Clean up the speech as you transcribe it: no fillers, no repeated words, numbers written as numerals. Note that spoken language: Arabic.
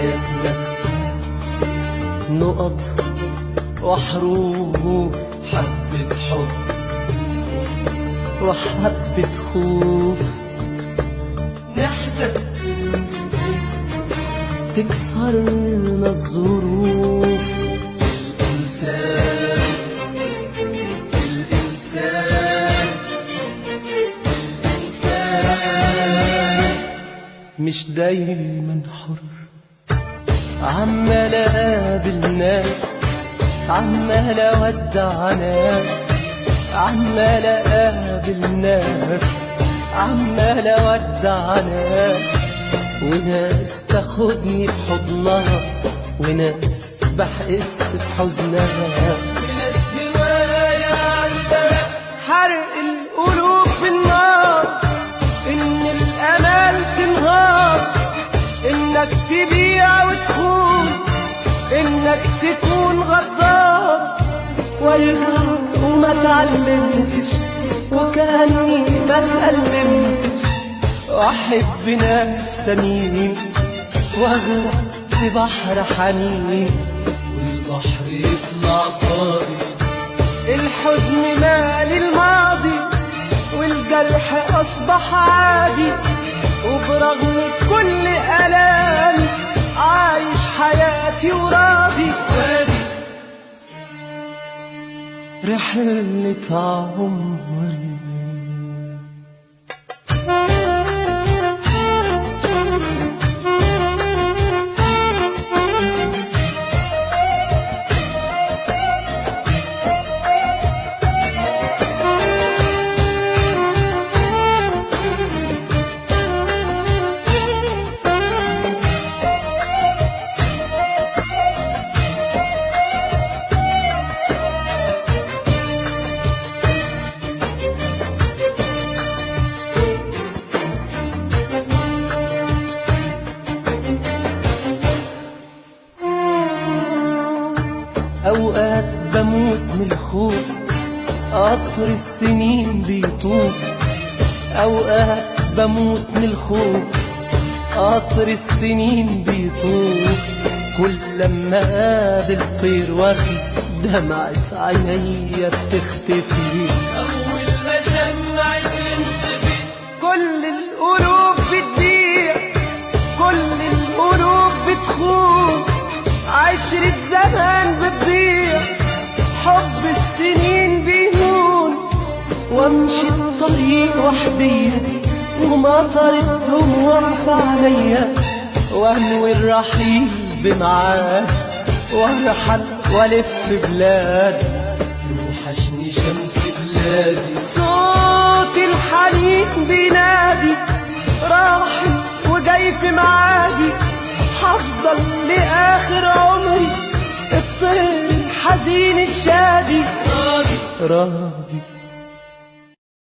حياتنا، نقط وحروف، حبة حب وحبة خوف، نحزن تكسرنا الظروف. الإنسان مش دايما حر، عمال اقابل ناس، عمال اودع ناس، عمال اقابل ناس، عمال اودع ناس، وناس تاخدني بحضنها، وناس بحس بحزنها، وناس هوايا عندها حرق القلوب بالنار، ان الامال تنهار، انك تبيع وتخون، انك تكون غدار، وارجع وما تعلمتش وكاني ما اتألمتش، واحب ناس تانيين واغرق في بحر حنين، والبحر يطلع فاضي، الحزن مالي الماضي، والجرح اصبح عادي، وبرغم كل الام عايش حياتي وراضي. رحلة عمري أوقات بموت من الخوف، قطر السنين بيطوف، أوقات بموت من الخوف، قطر السنين بيطوف، كل لما قابل طير وفي دمعة عينيا بتختفي، أول ما شمعي تنطفي كل القلوب بتضيع، كل القلوب بتخون، عشرة زمان بتضيع، حب السنين بيهون، وامشي الطريق وحدية ومطر الدموع في عينيا، وانوي الرحيل بميعاد وارحل والف بلاد، يوحشني شمس بلادي، صوت الحنين بينادي، راحل وجاي في معادي، هفضل لآخر عمري الطير الحزين الشادي، راضي